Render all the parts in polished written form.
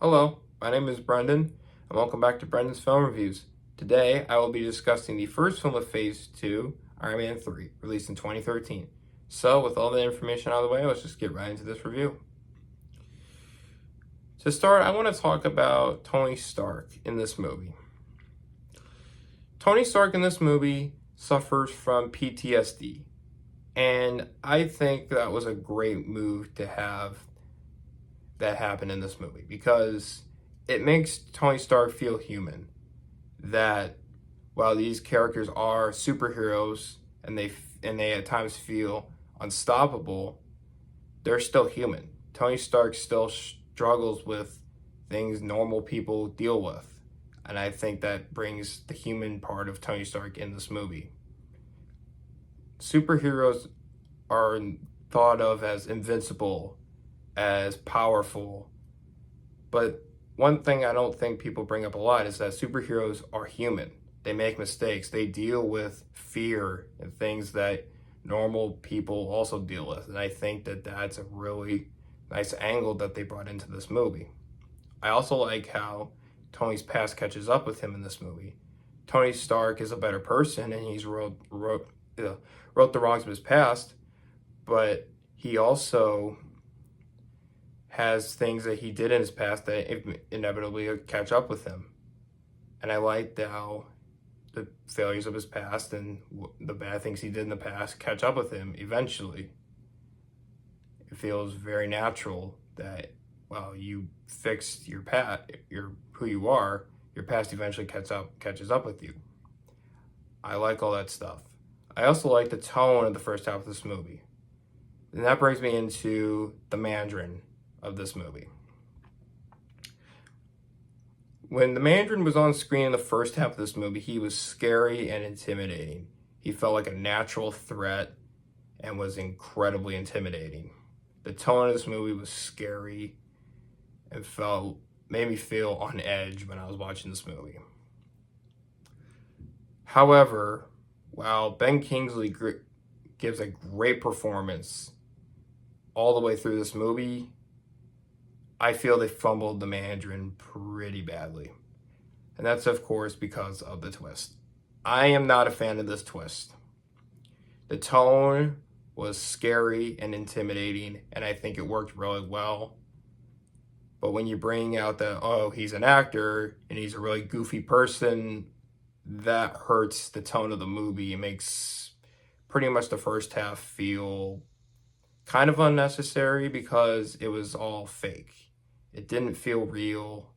Hello, my name is Brendan, and welcome back to Brendan's Film Reviews. Today, I will be discussing the first film of Phase 2, Iron Man 3, released in 2013. So, with all the information out of the way, let's just get right into this review. To start, I want to talk about Tony Stark in this movie. Tony Stark in this movie suffers from PTSD, and I think that was a great move to have that happen in this movie because it makes Tony Stark feel human. That while these characters are superheroes and they at times feel unstoppable, they're still human. Tony Stark still struggles with things normal people deal with, and I think that brings the human part of Tony Stark in this movie. Superheroes are thought of as invincible, as powerful, but one thing I don't think people bring up a lot is that superheroes are human. They make mistakes. They deal with fear and things that normal people also deal with. And I think that that's a really nice angle that they brought into this movie. I also like how Tony's past catches up with him in this movie. Tony Stark is a better person and he's wrote the wrongs of his past, but he also has things that he did in his past that inevitably catch up with him. And I liked how the failures of his past and the bad things he did in the past catch up with him eventually. It feels very natural that while you fixed your past, who you are, your past eventually catches up with you. I like all that stuff. I also like the tone of the first half of this movie. And that brings me into the Mandarin of this movie. When the Mandarin was on screen in the first half of this movie, he was scary and intimidating. He felt like a natural threat and was incredibly intimidating. The tone of this movie was scary and made me feel on edge when I was watching this movie. However, while Ben Kingsley gives a great performance all the way through this movie, I feel they fumbled the Mandarin pretty badly. And that's, of course, because of the twist. I am not a fan of this twist. The tone was scary and intimidating, and I think it worked really well. But when you bring out that, oh, he's an actor and he's a really goofy person, that hurts the tone of the movie. It makes pretty much the first half feel kind of unnecessary because it was all fake. It didn't feel real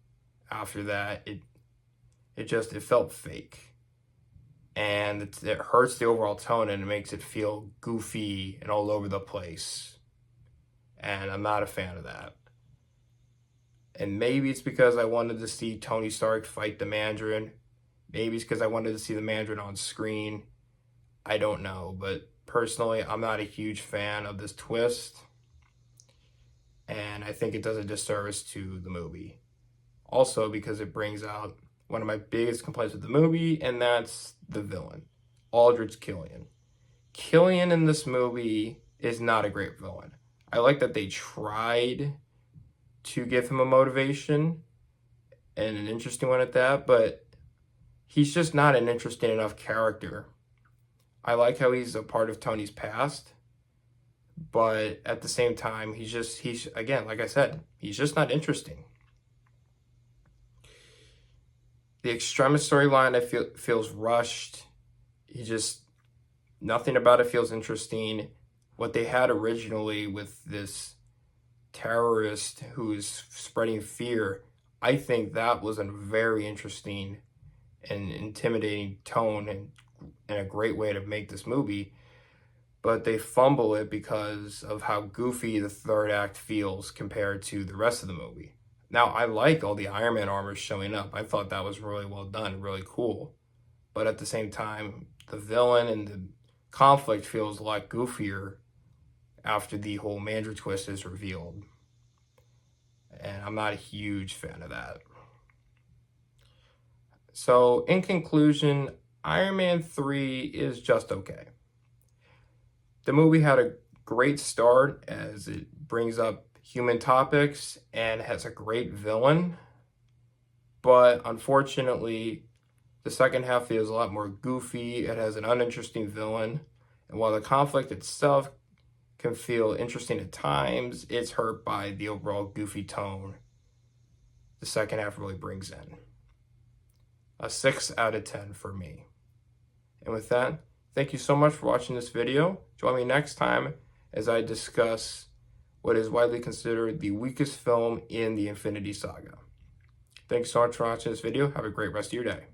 after that. It felt fake. And it hurts the overall tone and it makes it feel goofy and all over the place. And I'm not a fan of that. And maybe it's because I wanted to see Tony Stark fight the Mandarin. Maybe it's because I wanted to see the Mandarin on screen. I don't know. But personally, I'm not a huge fan of this twist. And I think it does a disservice to the movie. Also because it brings out one of my biggest complaints with the movie, and that's the villain, Aldrich Killian. Killian in this movie is not a great villain. I like that they tried to give him a motivation, and an interesting one at that, but he's just not an interesting enough character. I like how he's a part of Tony's past, but at the same time, he's again, like I said, he's just not interesting. The Extremis storyline feels rushed. Nothing about it feels interesting. What they had originally with this terrorist who's spreading fear, I think that was a very interesting and intimidating tone and a great way to make this movie. But they fumble it because of how goofy the third act feels compared to the rest of the movie. Now, I like all the Iron Man armor showing up. I thought that was really well done, really cool. But at the same time, the villain and the conflict feels a lot goofier after the whole Mandarin twist is revealed. And I'm not a huge fan of that. So, in conclusion, Iron Man 3 is just okay. The movie had a great start as it brings up human topics and has a great villain. But unfortunately, the second half feels a lot more goofy. It has an uninteresting villain. And while the conflict itself can feel interesting at times, it's hurt by the overall goofy tone the second half really brings in. A 6 out of 10 for me. And with that, thank you so much for watching this video. Join me next time as I discuss what is widely considered the weakest film in the Infinity Saga. Thanks so much for watching this video. Have a great rest of your day.